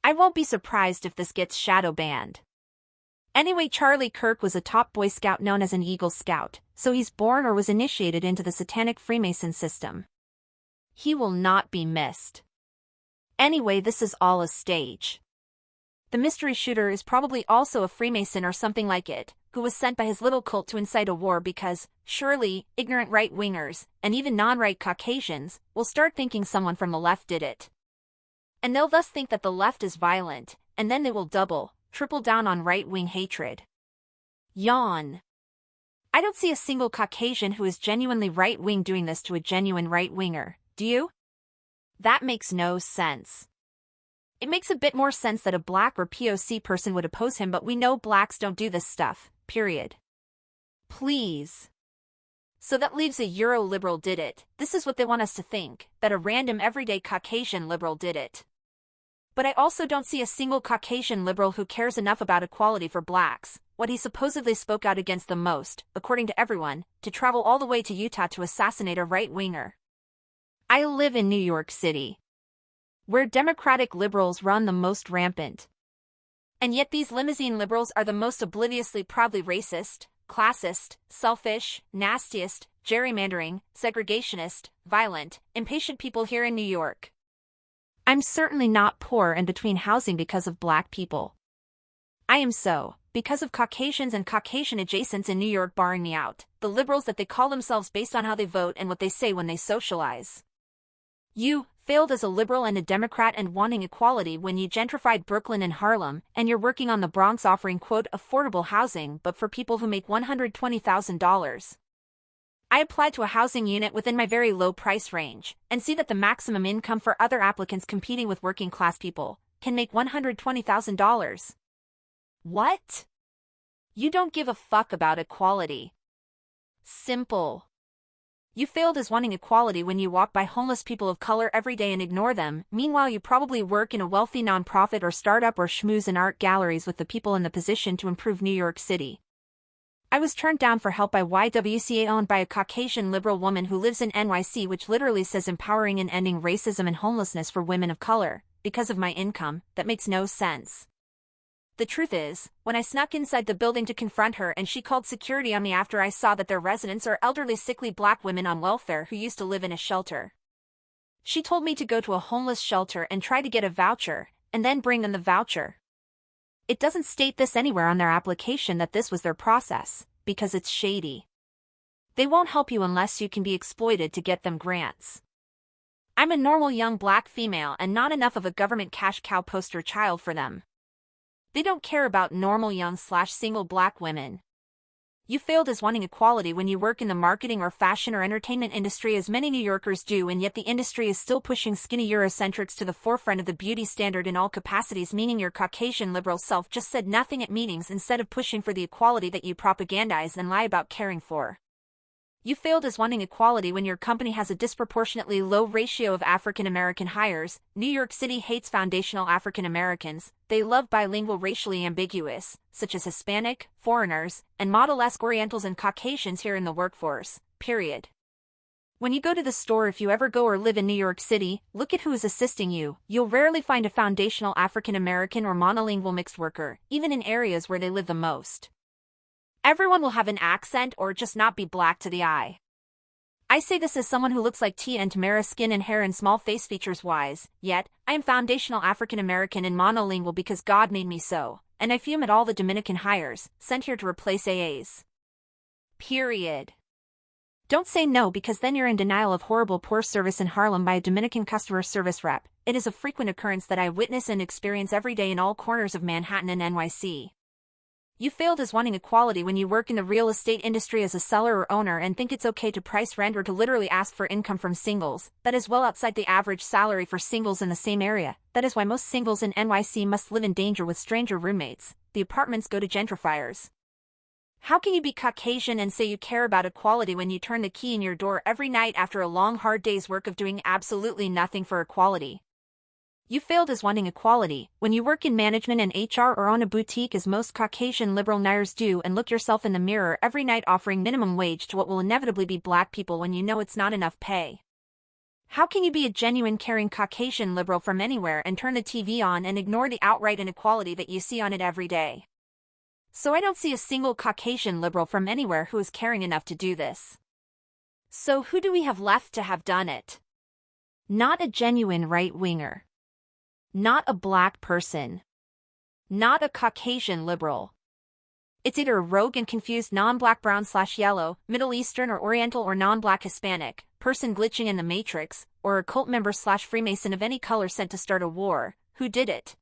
I won't be surprised if this gets shadow banned. Anyway, Charlie Kirk was a top Boy Scout known as an Eagle Scout, so he's born or was initiated into the satanic Freemason system. He will not be missed. Anyway, this is all a stage. The mystery shooter is probably also a Freemason or something like it, who was sent by his little cult to incite a war because, surely, ignorant right-wingers, and even non-right Caucasians, will start thinking someone from the left did it. And they'll thus think that the left is violent, and then they will double, triple down on right-wing hatred. Yawn. I don't see a single Caucasian who is genuinely right-wing doing this to a genuine right-winger, do you? That makes no sense. It makes a bit more sense that a black or POC person would oppose him, but we know blacks don't do this stuff, period. Please. So that leaves a Euro-liberal did it. This is what they want us to think, that a random everyday Caucasian liberal did it. But I also don't see a single Caucasian liberal who cares enough about equality for blacks, what he supposedly spoke out against the most, according to everyone, to travel all the way to Utah to assassinate a right-winger. I live in New York City, where Democratic liberals run the most rampant. And yet these limousine liberals are the most obliviously proudly racist, classist, selfish, nastiest, gerrymandering, segregationist, violent, impatient people here in New York. I'm certainly not poor and between housing because of black people. I am so, because of Caucasians and Caucasian adjacents in New York barring me out, the liberals that they call themselves based on how they vote and what they say when they socialize. You failed as a liberal and a Democrat and wanting equality when you gentrified Brooklyn and Harlem, and you're working on the Bronx offering quote affordable housing but for people who make $120,000. I applied to a housing unit within my very low price range, and see that the maximum income for other applicants competing with working class people can make $120,000. What? You don't give a fuck about equality. Simple. You failed as wanting equality when you walk by homeless people of color every day and ignore them. Meanwhile, you probably work in a wealthy nonprofit or startup or schmooze in art galleries with the people in the position to improve New York City. I was turned down for help by YWCA owned by a Caucasian liberal woman who lives in NYC, which literally says empowering and ending racism and homelessness for women of color, because of my income. That makes no sense. The truth is, when I snuck inside the building to confront her and she called security on me after I saw that their residents are elderly sickly black women on welfare who used to live in a shelter. She told me to go to a homeless shelter and try to get a voucher, and then bring them the voucher. It doesn't state this anywhere on their application that this was their process, because it's shady. They won't help you unless you can be exploited to get them grants. I'm a normal young black female and not enough of a government cash cow poster child for them. They don't care about normal young/single black women. You failed as wanting equality when you work in the marketing or fashion or entertainment industry as many New Yorkers do, and yet the industry is still pushing skinny Eurocentrics to the forefront of the beauty standard in all capacities, meaning your Caucasian liberal self just said nothing at meetings instead of pushing for the equality that you propagandize and lie about caring for. You failed as wanting equality when your company has a disproportionately low ratio of African American hires. New York City hates foundational African Americans. They love bilingual racially ambiguous, such as Hispanic, foreigners, and Model-esque Orientals and Caucasians here in the workforce, period. When you go to the store, if you ever go or live in New York City, look at who is assisting you. You'll rarely find a foundational African American or monolingual mixed worker, even in areas where they live the most. Everyone will have an accent or just not be black to the eye. I say this as someone who looks like Tia and Tamara skin and hair and small face features wise, yet, I am foundational African American and monolingual because God made me so, and I fume at all the Dominican hires, sent here to replace AAs. Period. Don't say no because then you're in denial of horrible poor service in Harlem by a Dominican customer service rep. It is a frequent occurrence that I witness and experience every day in all corners of Manhattan and NYC. You failed as wanting equality when you work in the real estate industry as a seller or owner and think it's okay to price rent or to literally ask for income from singles. That is well outside the average salary for singles in the same area. That is why most singles in NYC must live in danger with stranger roommates. The apartments go to gentrifiers. How can you be Caucasian and say you care about equality when you turn the key in your door every night after a long hard day's work of doing absolutely nothing for equality? You failed as wanting equality when you work in management and HR or own a boutique as most Caucasian liberal nires do and look yourself in the mirror every night offering minimum wage to what will inevitably be black people when you know it's not enough pay. How can you be a genuine caring Caucasian liberal from anywhere and turn the TV on and ignore the outright inequality that you see on it every day? So I don't see a single Caucasian liberal from anywhere who is caring enough to do this. So who do we have left to have done it? Not a genuine right-winger. Not a black person. Not a Caucasian liberal. It's either a rogue and confused non-black brown/yellow, Middle Eastern or Oriental or non-black Hispanic, person glitching in the Matrix, or a cult member/Freemason of any color sent to start a war. Who did it?